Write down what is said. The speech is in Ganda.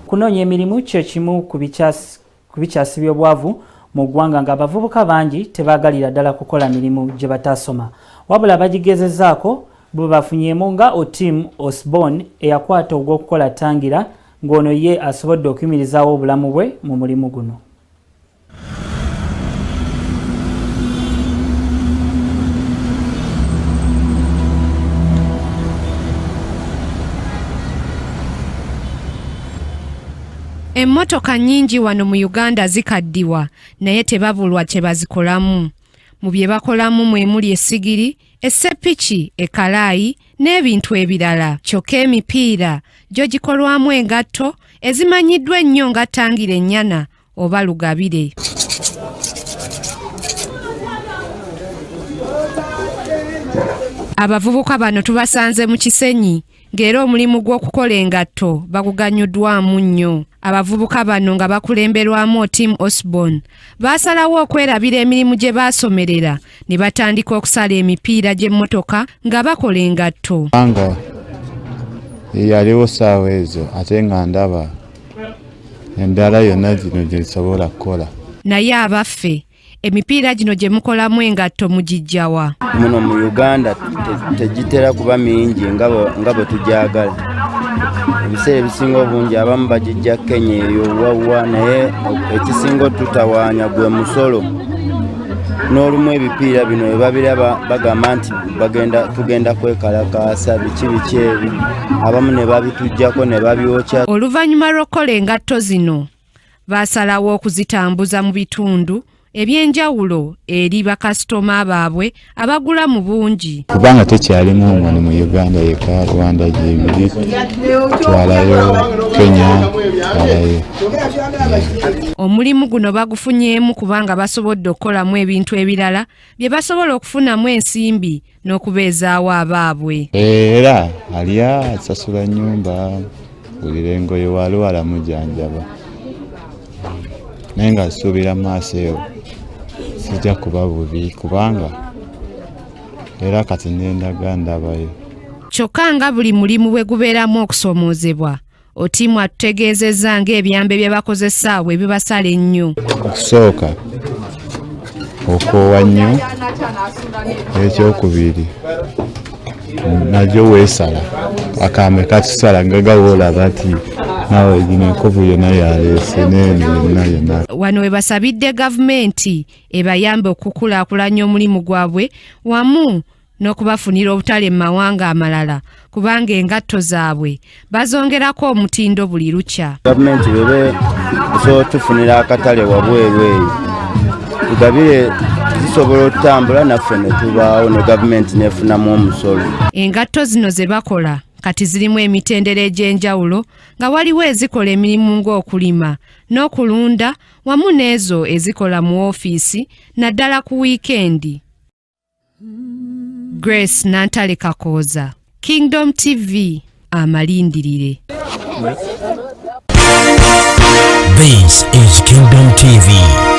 Kunoonya emirimu kye kimu ku bikyasibya obwavu mu ggwanga ng'abavubuka bangi tebaagalira ddala kukola mirimu gye bataasoma. Wabula bagigezezaako bwe bafunyeemu nga Otim Osborne eyakwata ogw'okukola ttangira ng'ono ye asobodde okuyimirizaawo obulamu bwe mu mulimu guno. Emmotoka nnyingi wano mu Uganda zikaddiwa naye tebabulwa kye bazikolamu. Mu bye bakolamu mwe muli essigiri, essepiki, ekalaayi n'ebintu ebirala. Kyokka emipiira gyo gikolwamu engatto ezimanyiddwa ennyo nga ttangira ennyana oba lugabire. Abavubuka bano tubasanze mu Kisenyi ng'era omulimu gw'okukola engatto baguganyuddwamu nnyo. Abavubuka bano nga bakulemberwamu Otim Osborne baasalawo okwerabira emirimu gye baasomerera ne batandika okusala emipiira gy'emmotoka nga bakola engatto. Anga yaliwo ssaawa ezo ate nga ndaba endala yonna zino gye zisobola kukola. Naye abaffe emipiira gino gye mukolamu engatto mugijjawa? Muno mu Uganda tegitera kuba mingi nga bwe tugyagala. Ebiseera ebisinga obungi abamu bagijja Kenya eyo wawa, naye ekisinga tutawaanya gwe musolo. N'olumu ebipiira bino bwe babiraba bagamba nti tugenda kwekalakaasa biki ebi, abamu ne babitujjako ne babyokya. Oluvannyuma lw'okukola engatto zino baasalawo okuzitambuza mu bitundu ebyenjawulo eri bakasitoma baabwe abagula mu bungi. Kubanga tekyalimu omwana mu Uganda yeka, Rwanda gyebiri, twalayo Kenya, twalayo. Omulimu guno bagufunyeemu kubanga basobodde okukolamu ebintu ebirala bye basobola okufunamu ensimbi n'okubeezaawo abaabwe. Era alya asasula nnyumba, gulira engoye waliwo alamujjanjaba. Naye nga suubira maaso eyo sijja kuba bubi kubanga era kati nendaga ndabayo. Kyokka nga buli mulimu bwe gubeeramu okusoomoozebwa, Otim atutegeezezza ng'ebyambe bye bakozesa awo ebibasala ennyo. Okusooka okoowa nnyo, ekyokubiri najjo weesala akambe katusala nga gawoolaba ati nawe gino enkovu yonna yaleese yonna. Wano we basabidde gavumenti ebayambe okukulaakulanya omulimu gwabwe wamu n'okubafunira obutale mu mawanga amalala kubanga engatto zaabwe bazongerako omutindo buli lukya. Gavumenti bebe so tufunira akatale wabweru eyo tugabire zisobola okutambula naffe ne tubaawo ne gavumenti nefunamu omusolo. Engatto zino ze bakola kati zirimu emitendera egy'enjawulo nga waliwo ezikola emirimu ng'okulima n'okulunda wamu n'ezo ezikola mu woofiisi naddala ku wiikendi. Grace Nantale Kakooza, Kingdom TV, amalindirire. This is Kingdom TV.